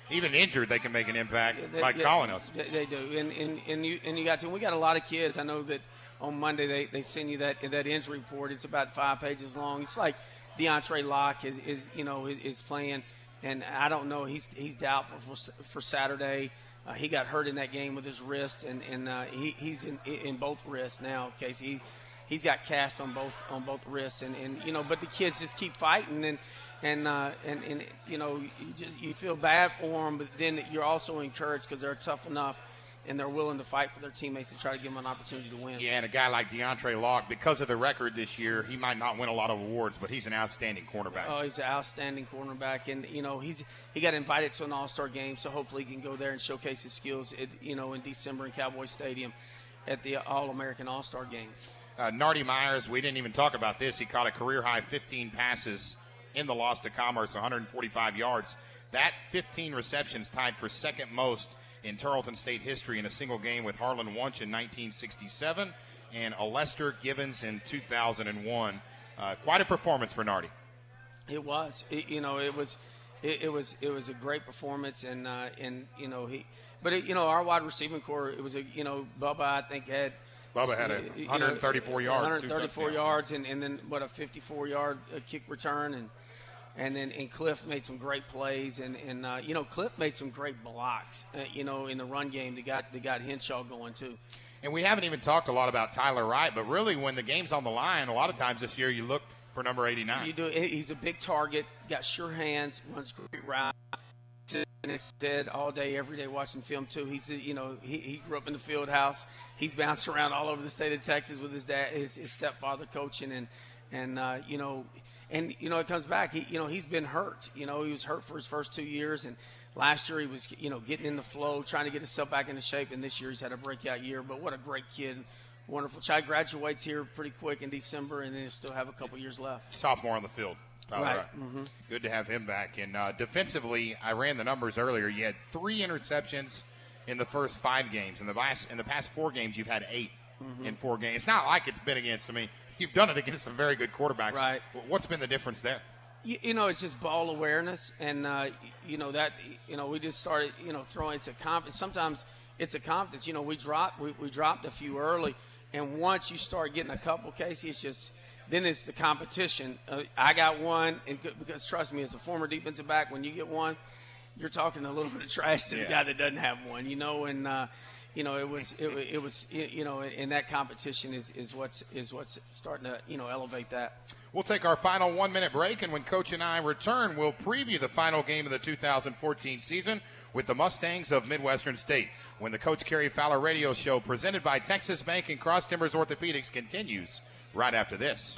even injured, they can make an impact, like Colin else. They do, and you got to. We got a lot of kids. I know that on Monday they send you that injury report. It's about 5 pages long. It's like DeAndre Locke is playing, and I don't know. He's doubtful for Saturday. He got hurt in that game with his wrist, and he's in both wrists now. Casey, he's got cast on both wrists, and but the kids just keep fighting, and you feel bad for them, but then you're also encouraged because they're tough enough and they're willing to fight for their teammates to try to give them an opportunity to win. Yeah, and a guy like DeAndre Locke, because of the record this year, he might not win a lot of awards, but he's an outstanding cornerback. Oh, he's an outstanding cornerback, and he got invited to an All-Star game, so hopefully he can go there and showcase his skills in December in Cowboy Stadium at the All-American All-Star game. Nardi Myers, we didn't even talk about this. He caught a career-high 15 passes in the loss to Commerce, 145 yards. That 15 receptions tied for second most in Tarleton State history in a single game with Harlan Wunsch in 1967 and Lester Givens in 2001. Quite a performance for Nardi. It was. It was a great performance, and our wide receiving core. It was Bubba, I think, had. Bubba had 134 yards. 134 yards, and then a 54-yard kick return, and Cliff made some great plays, and Cliff made some great blocks, in the run game that got Henshaw going too. And we haven't even talked a lot about Tyler Wright, but really when the game's on the line, a lot of times this year you look for number 89. You do. He's a big target, got sure hands, runs great routes. Instead, all day, every day, watching film too. He's he grew up in the field house. He's bounced around all over the state of Texas with his dad, his stepfather coaching, and it comes back. He's been hurt. He was hurt for his first 2 years, and last year he was getting in the flow, trying to get himself back into shape. And this year he's had a breakout year. But what a great kid! Wonderful child. Graduates here pretty quick in December, and then he'll still have a couple years left. Sophomore on the field. Right. Mm-hmm. Good to have him back. And defensively, I ran the numbers earlier. You had 3 interceptions in the first 5 games. In the past 4 games, you've had 8 in 4 games. It's not like it's been against. I mean, you've done it against some very good quarterbacks. Right. What's been the difference there? It's just ball awareness, and we just started throwing. It's a confidence. Sometimes it's a confidence. We dropped a few early, and once you start getting a couple, Casey, it's just. Then it's the competition. I got one, because trust me, as a former defensive back, when you get one, you're talking a little bit of trash to the guy that doesn't have one, it was in that competition is what's starting to elevate that. We'll take our final 1-minute break, and when Coach and I return, we'll preview the final game of the 2014 season with the Mustangs of Midwestern State. When the Coach Kerry Fowler radio show presented by Texas Bank and Cross Timbers Orthopedics continues right after this.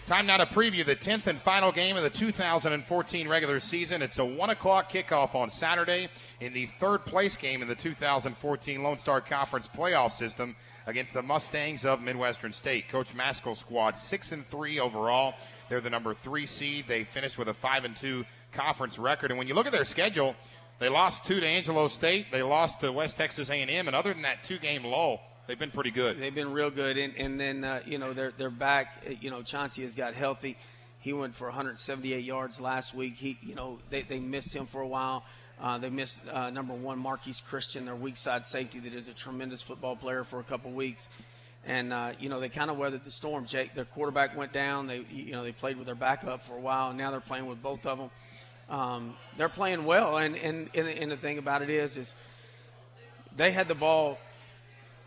Time now to preview the 10th and final game of the 2014 regular season. It's a 1 o'clock kickoff on Saturday in the third place game in the 2014 Lone Star Conference playoff system against the Mustangs of Midwestern State. Coach Maskell's squad 6-3 overall. They're the number 3 seed. They finished with a 5-2 conference record. And when you look at their schedule, they lost 2 to Angelo State. They lost to West Texas A&M. And other than that 2-game lull, they've been pretty good. They've been real good. And then, they're back. Chauncey has got healthy. He went for 178 yards last week. They missed him for a while. They missed number 1, Marquise Christian, their weak side safety that is a tremendous football player, for a couple weeks. And, they kind of weathered the storm. Jake, their quarterback went down. They played with their backup for a while, and now they're playing with both of them. They're playing well, and the thing about it is they had the ball.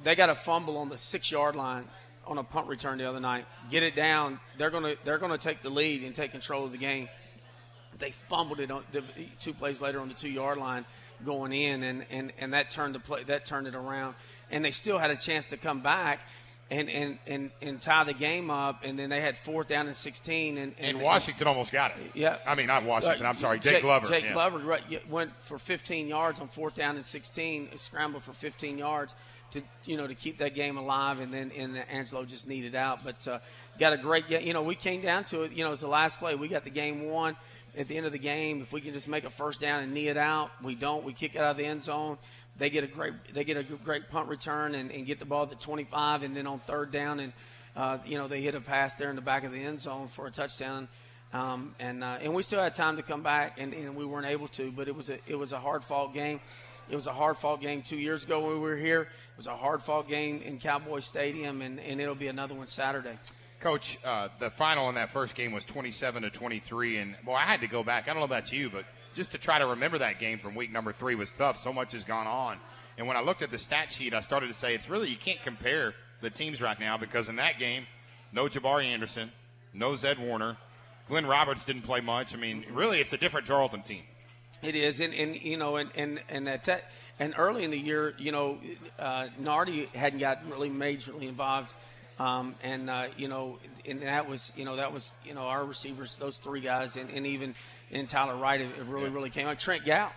They got a fumble on the 6-yard line on a punt return the other night. Get it down. They're gonna take the lead and take control of the game. They fumbled it on 2 plays later on the 2-yard line going in, and that turned it around. And they still had a chance to come back and tie the game up. And then they had 4th down and 16. And Washington almost got it. Yeah. I mean, not Washington. I'm sorry, Jake Glover. Jake Glover went for 15 yards on 4th down and 16. Scrambled for 15 yards to keep that game alive, and Angelo just needed out. But got a great we came down to it. It's the last play. We got the game won. At the end of the game, if we can just make a first down and knee it out, we don't. We kick it out of the end zone. They get a great punt return and get the ball to 25, and then on 3rd down, and they hit a pass there in the back of the end zone for a touchdown. And we still had time to come back, and we weren't able to. But it was a hard-fought game. It was a hard-fought game 2 years ago when we were here. It was a hard-fought game in Cowboy Stadium, and it'll be another one Saturday. Coach, the final in that first game was 27-23, and I had to go back. I don't know about you, but just to try to remember that game from week number 3 was tough. So much has gone on, and when I looked at the stat sheet, I started to say it's really, you can't compare the teams right now, because in that game, no Jabari Anderson, no Zed Warner, Glenn Roberts didn't play much. I mean, really, it's a different Tarleton team. It is, and early in the year, Nardi hadn't gotten really majorly involved. And that was our receivers, those 3 guys, and even in Tyler Wright have really came out. Trent Gow,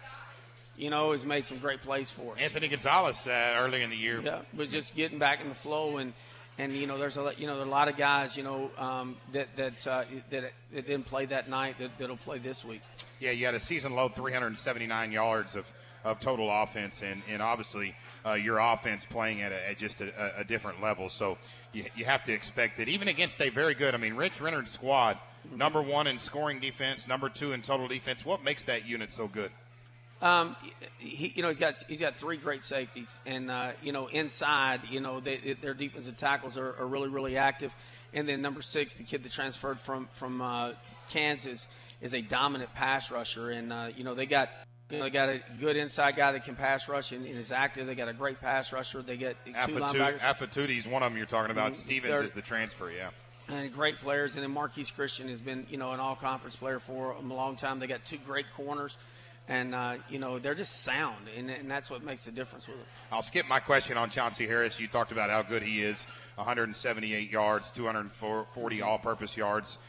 has made some great plays for us. Anthony Gonzalez early in the year, was just getting back in the flow, and there's a lot of guys that didn't play that night that'll play this week. Yeah, you had a season low 379 yards of total offense, and obviously your offense playing at just a different level. So you have to expect it, even against a very good, Rich Renner's squad, number 1 in scoring defense, number 2 in total defense. What makes that unit so good? He's got 3 great safeties, and inside, their defensive tackles are really active, and then number 6, the kid that transferred from Kansas, is a dominant pass rusher, and they got a good inside guy that can pass rush and is active. They got a great pass rusher. They get 2 linebackers. Afatudi's one of them you're talking about. Stevens is the transfer, yeah. And great players, and then Marquise Christian has been an all-conference player for them a long time. They got 2 great corners. And, they're just sound, and that's what makes the difference with it. I'll skip my question on Chauncey Harris. You talked about how good he is, 178 yards, 240 all-purpose yards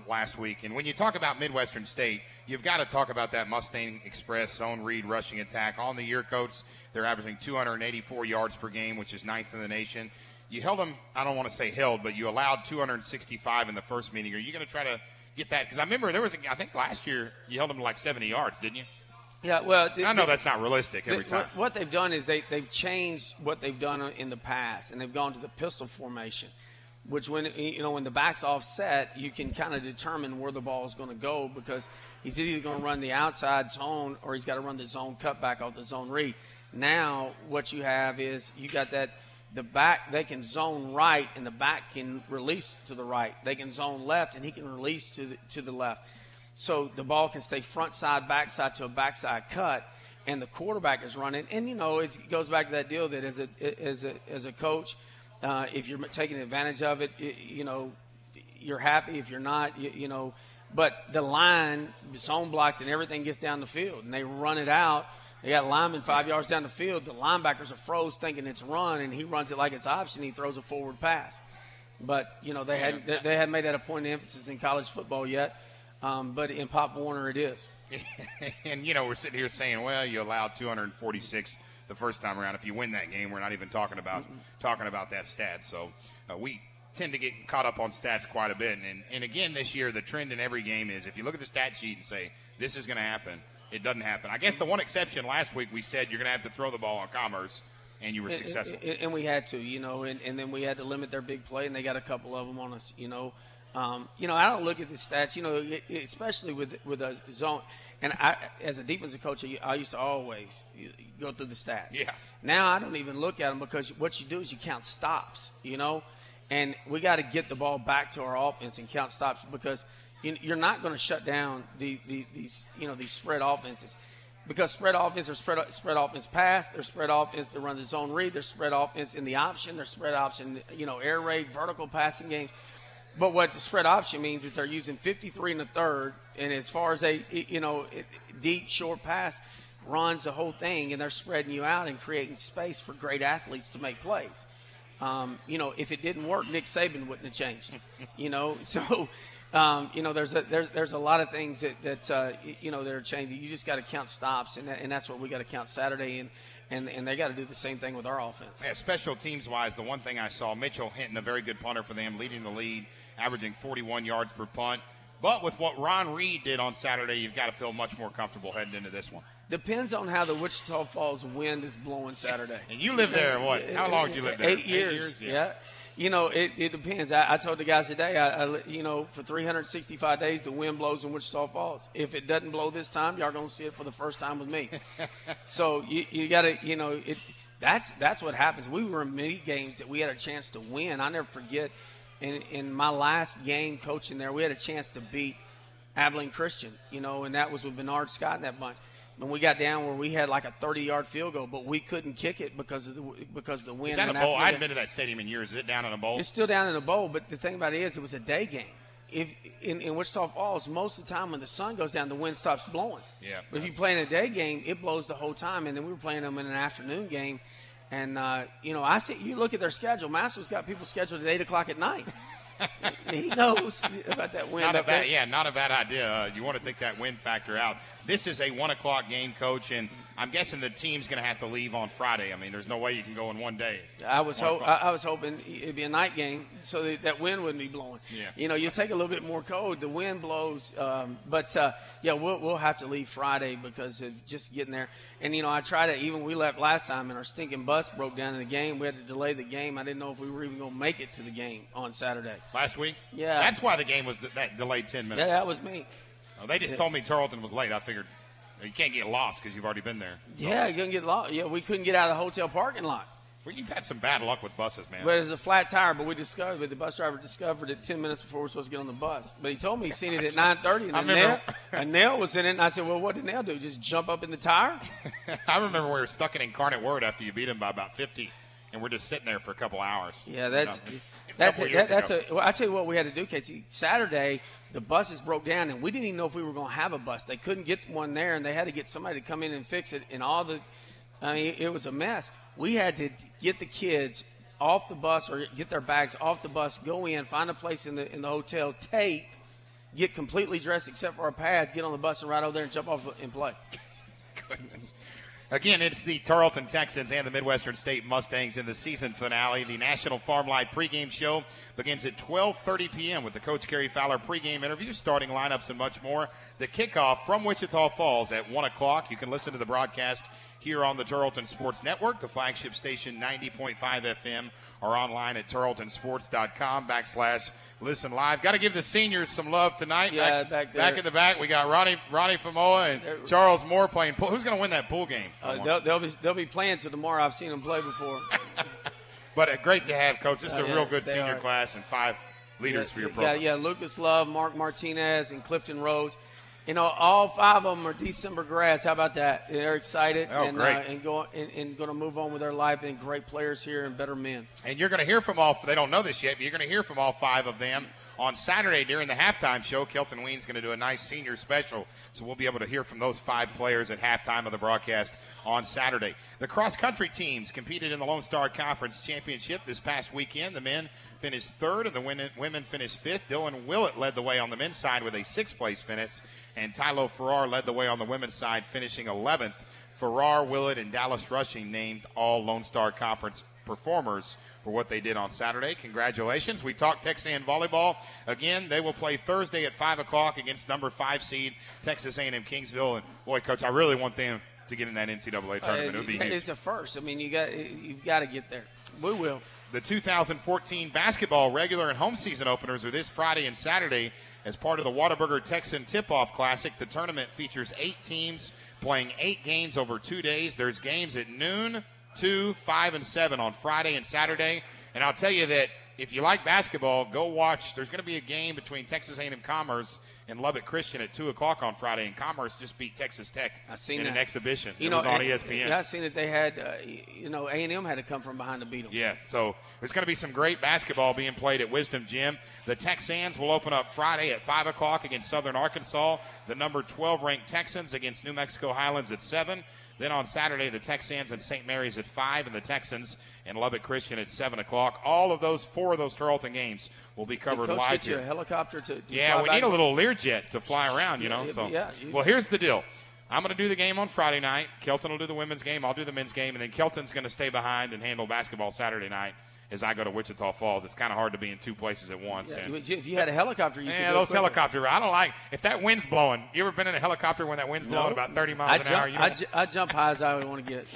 last week. And when you talk about Midwestern State, you've got to talk about that Mustang Express zone read rushing attack. On the year, Coach, they're averaging 284 yards per game, which is 9th in the nation. You held them, I don't want to say held, but you allowed 265 in the first meeting. Are you going to try to get that? Because I remember I think last year you held them to like 70 yards, didn't you? Yeah, well, I know that's not realistic every time. What they've done is they've changed what they've done in the past, and they've gone to the pistol formation, which when the back's offset, you can kind of determine where the ball is going to go, because he's either going to run the outside zone or he's got to run the zone cutback off the zone read. Now what you have is you got that the back, they can zone right, and the back can release to the right. They can zone left, and he can release to the left. So the ball can stay front side, back side to a backside cut, and the quarterback is running. And, it goes back to that deal that as a coach, if you're taking advantage of it, you're happy. If you're not, but the line, zone blocks and everything gets down the field, and they run it out. They got linemen 5 yards down the field. The linebackers are froze thinking it's run, and he runs it like it's option. He throws a forward pass. But, they hadn't made that a point of emphasis in college football yet. But in Pop Warner it is. And, we're sitting here saying, well, you allowed 246 the first time around. If you win that game, we're not even talking about that stat. So we tend to get caught up on stats quite a bit. And again, this year, the trend in every game is if you look at the stat sheet and say, this is going to happen, it doesn't happen. I guess the one exception last week we said you're going to have to throw the ball on Commerce, and you were successful. And we had to, and then we had to limit their big play, and they got a couple of them on us, I don't look at the stats, especially with a zone. And I, as a defensive coach, I used to always go through the stats. Yeah. Now I don't even look at them because what you do is you count stops, and we got to get the ball back to our offense and count stops because you're not going to shut down these spread offenses. Because spread offense, there's spread offense pass, there's spread offense to run the zone read, there's spread offense in the option, there's spread option, air raid, vertical passing games. But what the spread option means is they're using 53 in the third, and as far as deep, short pass runs the whole thing, and they're spreading you out and creating space for great athletes to make plays. If it didn't work, Nick Saban wouldn't have changed. So there's a lot of things that are changing. You just got to count stops, and that's what we got to count Saturday, and they got to do the same thing with our offense. Yeah, special teams wise, the one thing I saw, Mitchell Hinton, a very good punter for them, leading the lead, averaging 41 yards per punt. But with what Ron Reed did on Saturday, you've got to feel much more comfortable heading into this one. Depends on how the Wichita Falls wind is blowing Saturday. And you lived there, what? How long did you live there? 8 years. Yeah. It depends. I told the guys today, for 365 days, the wind blows in Wichita Falls. If it doesn't blow this time, y'all going to see it for the first time with me. So you got to, that's what happens. We were in many games that we had a chance to win. I never forget, in my last game coaching there, we had a chance to beat Abilene Christian, and that was with Bernard Scott and that bunch. And we got down where we had like a 30-yard field goal, but we couldn't kick it because of the wind. Is that a bowl? I haven't been to that stadium in years. Is it down in a bowl? It's still down in a bowl, but the thing about it is it was a day game. If in Wichita Falls, most of the time when the sun goes down, the wind stops blowing. Yeah. But if you play in a day game, it blows the whole time. And then we were playing them in an afternoon game. And, I see you look at their schedule. Masters got people scheduled at 8 o'clock at night. He knows about that wind. Not a bad idea. You want to take that wind factor out. This is a 1 o'clock game, Coach, and I'm guessing the team's going to have to leave on Friday. I mean, there's no way you can go in one day. I was hoping it'd be a night game so that wind wouldn't be blowing. Yeah. You take a little bit more cold. The wind blows, we'll have to leave Friday because of just getting there. And I tried to. Even we left last time, and our stinking bus broke down in the game. We had to delay the game. I didn't know if we were even going to make it to the game on Saturday. Last week? Yeah. That's why the game was that delayed 10 minutes. Yeah, that was me. Oh, they just told me Tarleton was late. I figured you can't get lost because you've already been there. Yeah, you couldn't get lost. Yeah, we couldn't get out of the hotel parking lot. Well, you've had some bad luck with buses, man. But it was a flat tire, but the bus driver discovered it 10 minutes before we were supposed to get on the bus. But he told me he seen it at 9:30, and a nail was in it. And I said, well, what did Nail do? Just jump up in the tire? I remember we were stuck in Incarnate Word after you beat him by about 50, and we're just sitting there for a couple hours. Yeah, I tell you what we had to do, Casey. Saturday, the buses broke down, and we didn't even know if we were going to have a bus. They couldn't get one there, and they had to get somebody to come in and fix it. And it was a mess. We had to get the kids off the bus or get their bags off the bus, go in, find a place in the hotel, tape, get completely dressed except for our pads, get on the bus and ride over there and jump off and play. Goodness. Again, it's the Tarleton Texans and the Midwestern State Mustangs in the season finale. The National Farm Life pregame show begins at 12:30 p.m. with the Coach Kerry Fowler pregame interview, starting lineups, and much more. The kickoff from Wichita Falls at 1 o'clock. You can listen to the broadcast here on the Tarleton Sports Network, the flagship station 90.5 FM, or online at tarletonsports.com/listen live. Got to give the seniors some love tonight. Yeah, back in the back, we got Ronnie Famoa and Charles Moore playing pool. Who's going to win that pool game? They'll be playing till tomorrow. I've seen them play before. But great to have, Coach. This is a real good senior class and 5 leaders for your program. Yeah, Lucas Love, Mark Martinez, and Clifton Rhodes. all 5 of them are December grads. How about that? They're excited Great. And going to move on with their life, and great players here and better men. And you're going to hear from they don't know this yet, but you're going to hear from all 5 of them on Saturday during the halftime show. Kelton Ween's going to do a nice senior special, so we'll be able to hear from those 5 players at halftime of the broadcast on Saturday. The cross-country teams competed in the Lone Star Conference Championship this past weekend. The men finished 3rd, and the women finished 5th. Dylan Willett led the way on the men's side with a 6th-place finish, and Tylo Farrar led the way on the women's side, finishing 11th. Farrar, Willett, and Dallas Rushing named all Lone Star Conference performers for what they did on Saturday. Congratulations. We talked Texan volleyball. Again, they will play Thursday at 5 o'clock against number 5 seed Texas A&M Kingsville. And, boy, Coach, I really want them to get in that NCAA tournament. It would be huge. It's a first. I mean, you've got to get there. We will. The 2014 basketball regular and home season openers are this Friday and Saturday as part of the Whataburger Texan Tip-Off Classic. The tournament features 8 teams playing 8 games over 2 days. There's games at noon, 2, 5, and 7 on Friday and Saturday. And I'll tell you that if you like basketball, go watch. There's going to be a game between Texas A&M Commerce and Lubbock Christian at 2 o'clock on Friday, and Commerce just beat Texas Tech in an exhibition. It was on ESPN. Yeah, I seen that they had, A&M had to come from behind to beat them. Yeah, so there's going to be some great basketball being played at Wisdom Gym. The Texans will open up Friday at 5 o'clock against Southern Arkansas. The number 12-ranked Texans against New Mexico Highlands at 7. Then on Saturday, the Texans and St. Mary's at 5, and the Texans and Lubbock Christian at 7 o'clock. All of those 4 of those Tarleton games will be covered Coach live get here. You a helicopter to yeah, we need a little Learjet to fly around, Well, here's the deal. I'm going to do the game on Friday night. Kelton will do the women's game. I'll do the men's game. And then Kelton's going to stay behind and handle basketball Saturday night as I go to Wichita Falls. It's kind of hard to be in 2 places at once. Yeah, if you had a helicopter, you could go those quicker. helicopters. I don't like if that wind's blowing. You ever been in a helicopter when that wind's blowing about 30 miles an hour? I jump high as I would want to get.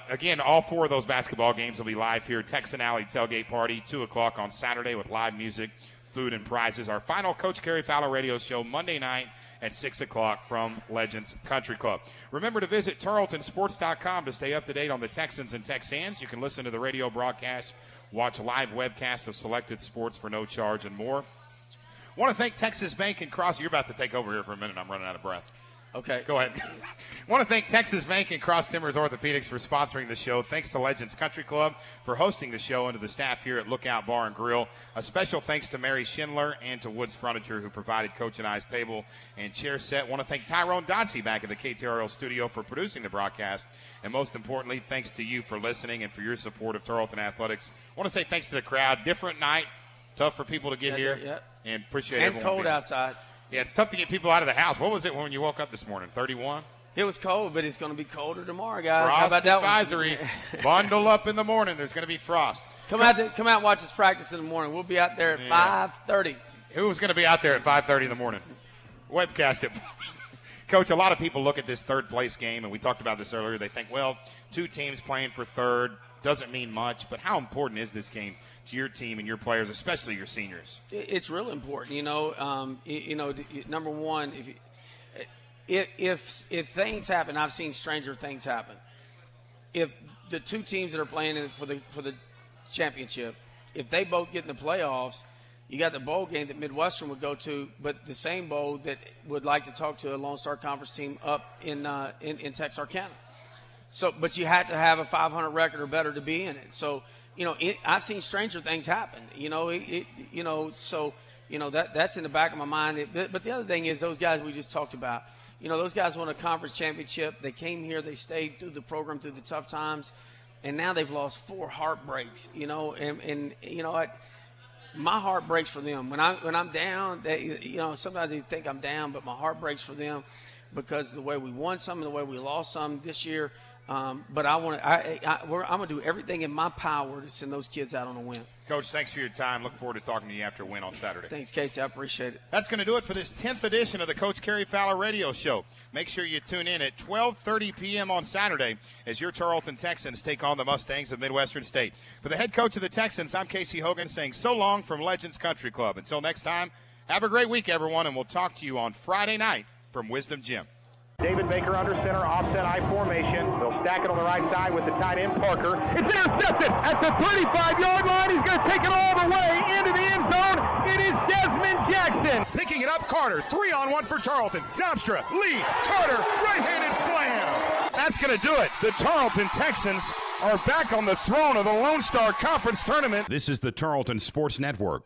Again, all 4 of those basketball games will be live here. Texan Alley Tailgate Party, 2 o'clock on Saturday with live music, food, and prizes. Our final Coach Kerry Fowler radio show Monday night at 6 o'clock from Legends Country Club. Remember to visit TarletonSports.com to stay up to date on the Texans and Texans. You can listen to the radio broadcast, watch live webcasts of selected sports for no charge, and more. I want to thank Texas Bank and Cross. You're about to take over here for a minute. I'm running out of breath. Okay. Go ahead. I want to thank Texas Bank and Cross Timbers Orthopedics for sponsoring the show. Thanks to Legends Country Club for hosting the show, and to the staff here at Lookout Bar and Grill. A special thanks to Mary Schindler and to Woods Furniture, who provided Coach and I's table and chair set. I want to thank Tyrone Dodsey back at the KTRL studio for producing the broadcast. And most importantly, thanks to you for listening and for your support of Tarleton Athletics. I want to say thanks to the crowd. Different night. Tough for people to get here. Yeah. And appreciate and everyone. And cold outside. Yeah, it's tough to get people out of the house. What was it when you woke up this morning? 31? It was cold, but it's going to be colder tomorrow, guys. Frost How about that advisory. Bundle up in the morning. There's going to be frost. Come out and watch us practice in the morning. We'll be out there at 5:30. Who's going to be out there at 5:30 in the morning? Webcast it. Coach, a lot of people look at this third-place game, and we talked about this earlier. They think, well, 2 teams playing for third doesn't mean much. But how important is this game to your team and your players, especially your seniors? It's real important. Number one, if things happen, I've seen stranger things happen. If the 2 teams that are playing for the championship, if they both get in the playoffs, you got the bowl game that Midwestern would go to, but the same bowl that would like to talk to a Lone Star Conference team up in Texarkana. So, but you had to have a 500 record or better to be in it. So, I've seen stranger things happen. That's in the back of my mind. But the other thing is those guys we just talked about. Those guys won a conference championship. They came here. They stayed through the program through the tough times, and now they've lost 4 heartbreaks. My heart breaks for them when I'm down. Sometimes they think I'm down, but my heart breaks for them because of the way we won some and the way we lost some this year. But I'm going to do everything in my power to send those kids out on a win. Coach, thanks for your time. Look forward to talking to you after a win on Saturday. Thanks, Casey. I appreciate it. That's going to do it for this 10th edition of the Coach Kerry Fowler Radio Show. Make sure you tune in at 12:30 p.m. on Saturday as your Tarleton Texans take on the Mustangs of Midwestern State. For the head coach of the Texans, I'm Casey Hogan saying so long from Legends Country Club. Until next time, have a great week, everyone, and we'll talk to you on Friday night from Wisdom Gym. David Baker under center, offset I formation. They'll stack it on the right side with the tight end, Parker. It's intercepted at the 35-yard line. He's going to take it all the way into the end zone. It is Desmond Jackson. Picking it up, Carter, 3-on-1 for Tarleton. Dobstra, Lee, Carter, right-handed slam. That's going to do it. The Tarleton Texans are back on the throne of the Lone Star Conference Tournament. This is the Tarleton Sports Network.